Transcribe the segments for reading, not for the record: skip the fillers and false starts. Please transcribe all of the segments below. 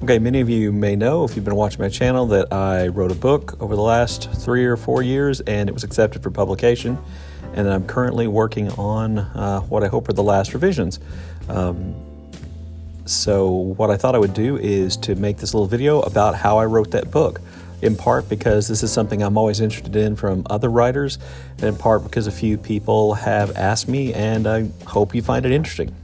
Okay, many of you may know, if you've been watching my channel, that I wrote a book over the last 3 or 4 years, and it was accepted for publication. And I'm currently working on what I hope are the last revisions. So what I thought I would do is to make this little video about how I wrote that book, in part because this is something I'm always interested in from other writers, and in part because a few people have asked me, and I hope you find it interesting.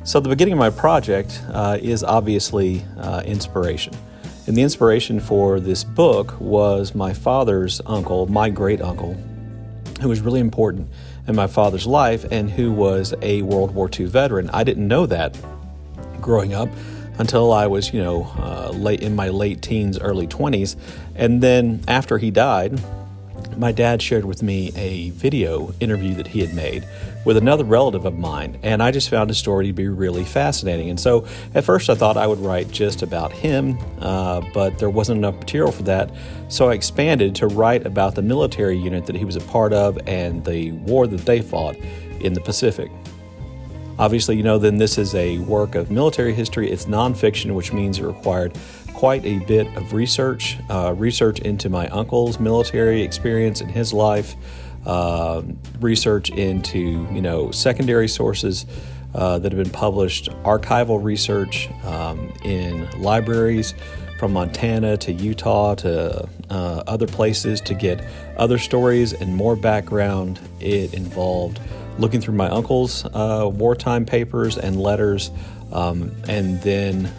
So the beginning of my project is obviously inspiration. And the inspiration for this book was my father's uncle, my great uncle, who was really important in my father's life and who was a World War II veteran. I didn't know that growing up until I was, late in my late teens, early 20s. And then after he died, my dad shared with me a video interview that he had made with another relative of mine, and I just found his story to be really fascinating. And so at first I thought I would write just about him, but there wasn't enough material for that, so I expanded to write about the military unit that he was a part of and the war that they fought in the Pacific. Obviously, then this is a work of military history. It's nonfiction, which means it required quite a bit of research into my uncle's military experience in his life, research into, secondary sources that have been published, archival research in libraries from Montana to Utah to other places to get other stories and more background. It involved looking through my uncle's wartime papers and letters, and then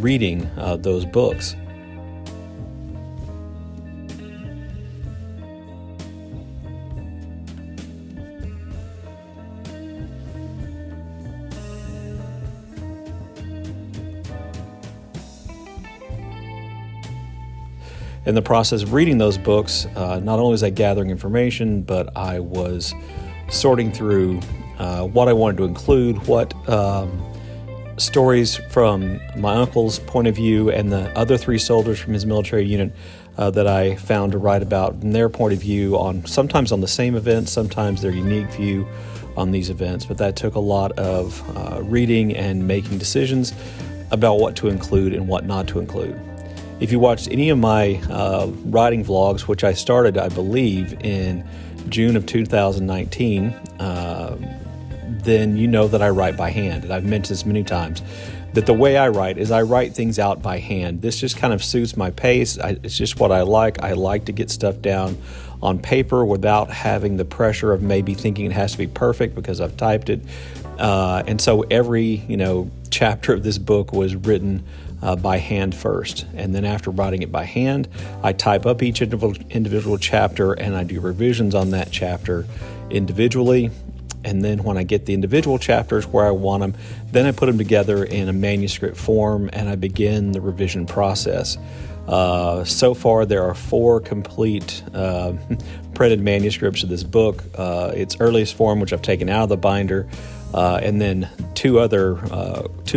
reading those books. In the process of reading those books, not only was I gathering information, but I was sorting through what I wanted to include, what stories from my uncle's point of view and the other 3 soldiers from his military unit that I found to write about from their point of view, sometimes on the same event, sometimes their unique view on these events. But that took a lot of reading and making decisions about what to include and what not to include. If you watched any of my writing vlogs, which I started, I believe, in June of 2019, then you know that I write by hand. And I've mentioned this many times, that the way I write is I write things out by hand. This just kind of suits my pace. It's just what I like. I like to get stuff down on paper without having the pressure of maybe thinking it has to be perfect because I've typed it. And so every, chapter of this book was written by hand first. And then after writing it by hand, I type up each individual chapter and I do revisions on that chapter individually. And then when I get the individual chapters where I want them, then I put them together in a manuscript form and I begin the revision process. So far, there are 4 complete printed manuscripts of this book. Its earliest form, which I've taken out of the binder, and then 2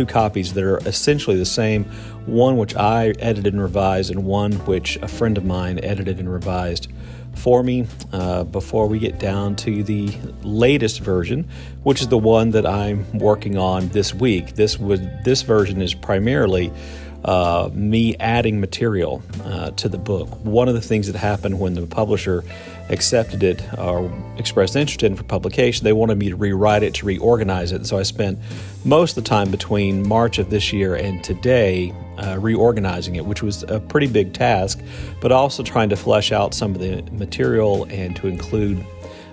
copies that are essentially the same, one which I edited and revised and one which a friend of mine edited and revised for me, before we get down to the latest version, which is the one that I'm working on this week. This version is primarily me adding material to the book. One of the things that happened when the publisher accepted it or expressed interest in it for publication, they wanted me to rewrite it, to reorganize it. So I spent most of the time between March of this year and today reorganizing it, which was a pretty big task, but also trying to flesh out some of the material and to include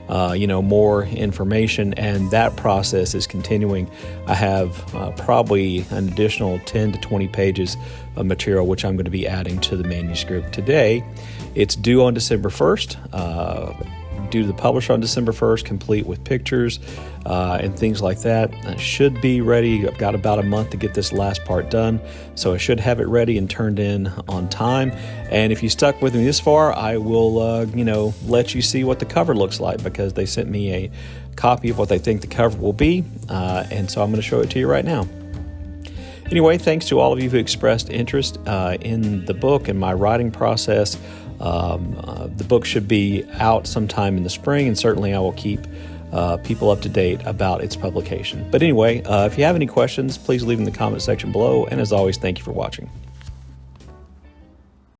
more information, and that process is continuing. I have probably an additional 10 to 20 pages of material which I'm going to be adding to the manuscript today. It's due on December 1st. Due to the publisher on December 1st, complete with pictures and things like that. It should be ready. I've got about a month to get this last part done, so I should have it ready and turned in on time. And if you stuck with me this far, I will, let you see what the cover looks like, because they sent me a copy of what they think the cover will be, and so I'm going to show it to you right now. Anyway, thanks to all of you who expressed interest in the book and my writing process. The book should be out sometime in the spring, and certainly I will keep people up to date about its publication. But anyway, if you have any questions, please leave them in the comment section below. And as always, thank you for watching.